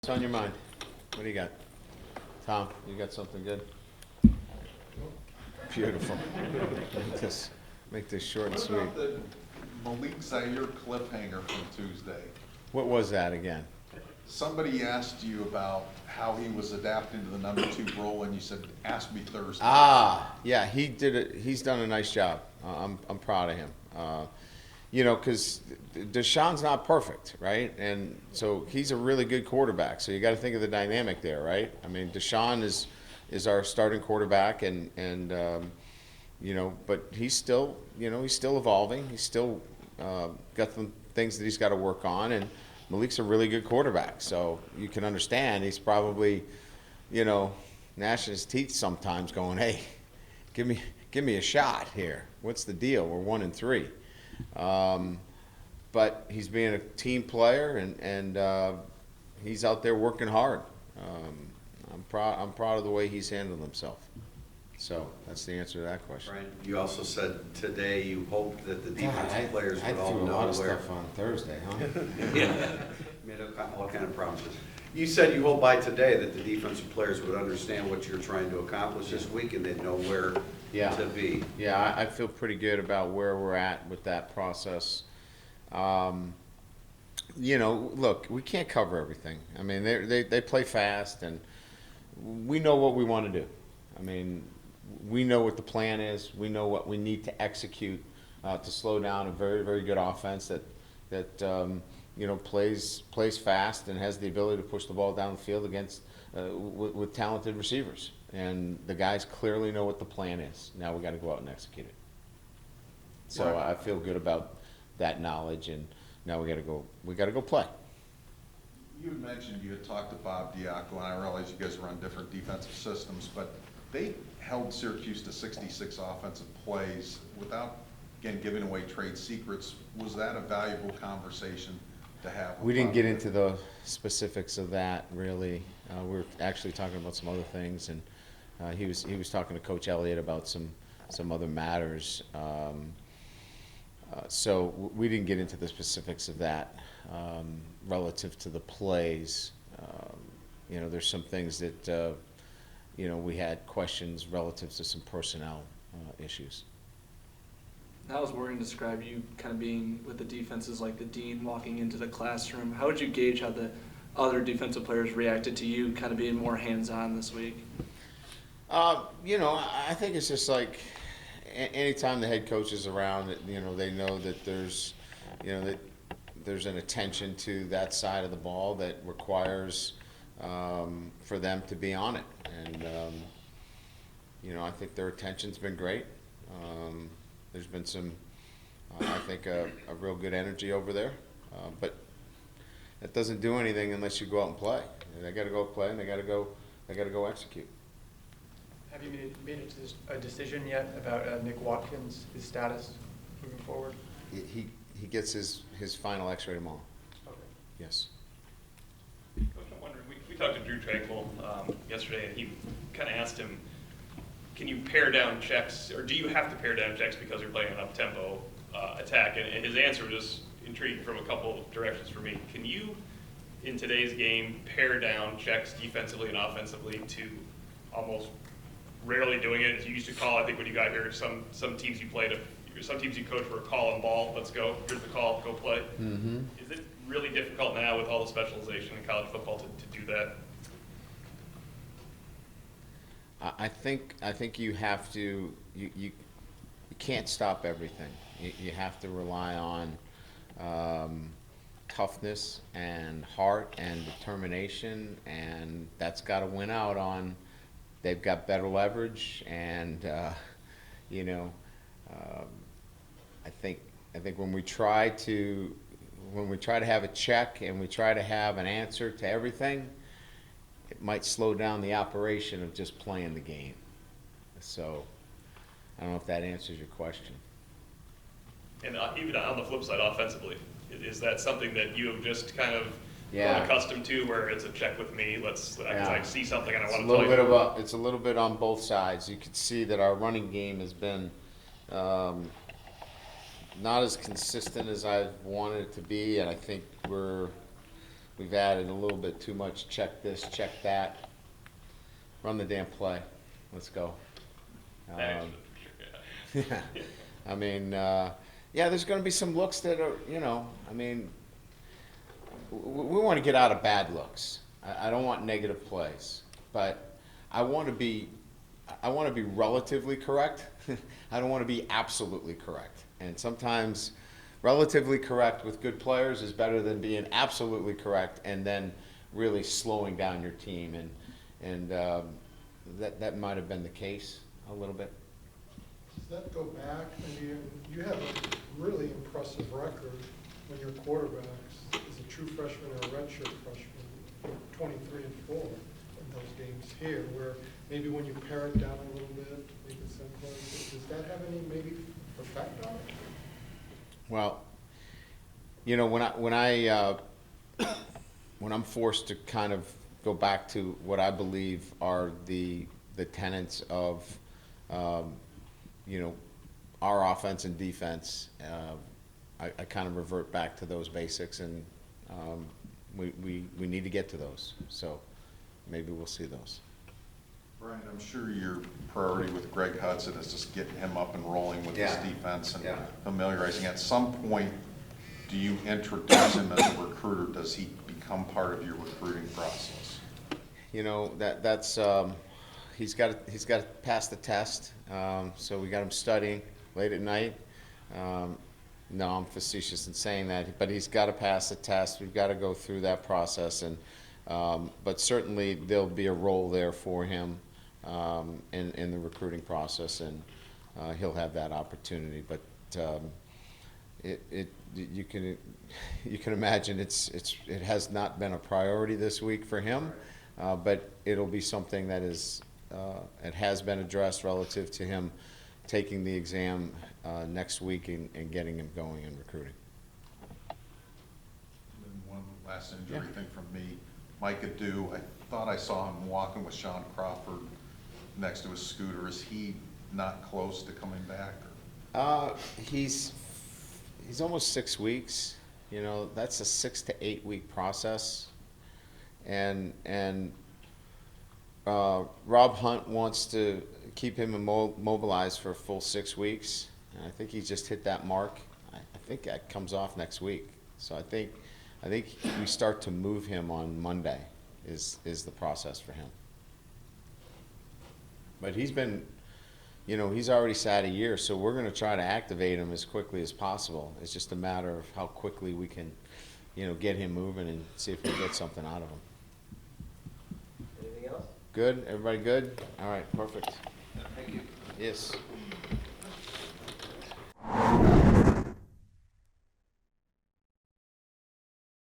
What's on your mind? What do you got? Tom, you got something good? Beautiful. Make this short and What sweet. about the Malik Zaire cliffhanger from Tuesday? What was that again? Somebody asked you about how he was adapting to the number 2 role, and you said, "Ask me Thursday." Yeah, he did it. He's done a nice job. I'm proud of him. Because Deshaun's not perfect, right? And so he's a really good quarterback. So you got to think of the dynamic there, right? I mean, Deshaun is our starting quarterback, but he's still evolving. He's still got some things that he's got to work on, and Malik's a really good quarterback. So you can understand he's probably, gnashing his teeth sometimes, going, "Hey, give me a shot here. What's the deal? We're 1-3." But he's being a team player, and he's out there working hard. I'm proud of the way he's handled himself. So that's the answer to that question. Brian, you also said today you hoped that the defensive players would all I threw a know lot of where. stuff on Thursday, huh? Yeah, made all kind of promises. You said you hope by today that the defensive players would understand what you're trying to accomplish this week and they'd know where to be. Yeah, I feel pretty good about where we're at with that process. Look, we can't cover everything. I mean, they play fast, and we know what we want to do. I mean, we know what the plan is. We know what we need to execute to slow down a very, very good offense that plays fast and has the ability to push the ball down the field against with talented receivers. And the guys clearly know what the plan is. Now we got to go out and execute it. So I feel good about that knowledge, and now we got to go play. You had mentioned you had talked to Bob Diaco, and I realize you guys were on different defensive systems, but they held Syracuse to 66 offensive plays without, again, giving away trade secrets. Was that a valuable conversation to have? We didn't get into the specifics of that, really. We were actually talking about some other things, and he was talking to Coach Elliott about some other matters. So we didn't get into the specifics of that relative to the plays. There's some things that we had questions relative to some personnel issues. How was Morgan describe you kind of being with the defenses like the dean walking into the classroom? How would you gauge how the other defensive players reacted to you kind of being more hands-on this week? I think it's just like anytime the head coach is around, they know that there's an attention to that side of the ball that requires for them to be on it. And, I think their attention's been great. There's been some, I think, a real good energy over there. But that doesn't do anything unless you go out and play. They got to go play, and they got to go execute. Have you made a decision yet about Nick Watkins, his status moving forward? He gets his final X-ray tomorrow. Okay. Yes. Coach, I'm wondering, we talked to Drew Tranquil yesterday, and he kind of asked him, can you pare down checks, or do you have to pare down checks because you're playing an up-tempo attack? And his answer was just intriguing from a couple of directions for me. Can you, in today's game, pare down checks defensively and offensively to almost rarely doing it, as you used to call, I think when you got here, some teams you played, some teams you coached were call and ball, let's go, here's the call, go play. Mm-hmm. Is it really difficult now with all the specialization in college football to do that? I think you have to, you can't stop everything. You have to rely on toughness and heart and determination, and that's got to win out on. They've got better leverage, and I think when we try to have a check and we try to have an answer to everything, it might slow down the operation of just playing the game. So I don't know if that answers your question. And even on the flip side, offensively, is that something that you have just kind of Yeah. grown accustomed to, where it's a check with me? I see something and I want to It's tell you. it's a little bit on both sides. You can see that our running game has been not as consistent as I've wanted it to be, and I think we've added a little bit too much check this, check that. Run the damn play. Let's go. Actually, yeah. I mean, yeah, there's going to be some looks that are, I mean, we want to get out of bad looks. I don't want negative plays, but I want to be relatively correct. I don't want to be absolutely correct. And sometimes relatively correct with good players is better than being absolutely correct and then really slowing down your team. And that might have been the case a little bit. Does that go back? I mean, you have a really impressive record when your quarterback is a true freshman or a redshirt freshman, 23 and 4 in those games here, where maybe when you pare it down a little bit, make it simpler, does that have any maybe effect on it? Well, when I'm forced to kind of go back to what I believe are the tenets of our offense and defense, I kind of revert back to those basics, and we need to get to those. So maybe we'll see those. Brian, I'm sure your priority with Greg Hudson is just getting him up and rolling with this Yeah. defense and Yeah. familiarizing. At some point, do you introduce him as a recruiter? Does he become part of your recruiting process? That's he's got to pass the test. So we got him studying late at night. No, I'm facetious in saying that, but he's got to pass the test. We've got to go through that process, and but certainly there'll be a role there for him in the recruiting process, and he'll have that opportunity. But you can imagine it has not been a priority this week for him, but it'll be something that it has been addressed relative to him taking the exam next week and getting him going in recruiting. And then one last injury thing from me. Mike Adu, I thought I saw him walking with Sean Crawford next to his scooter. Is he not close to coming back? He's almost 6 weeks. That's a 6 to 8 week process, and Rob Hunt wants to keep him immobilized for a full 6 weeks. And I think he just hit that mark. I think that comes off next week. So I think we start to move him on Monday is the process for him. But he's been, he's already sat a year, so we're going to try to activate him as quickly as possible. It's just a matter of how quickly we can, get him moving and see if we get something out of him. Anything else? Good? Everybody good? All right, perfect. Thank you. Yes.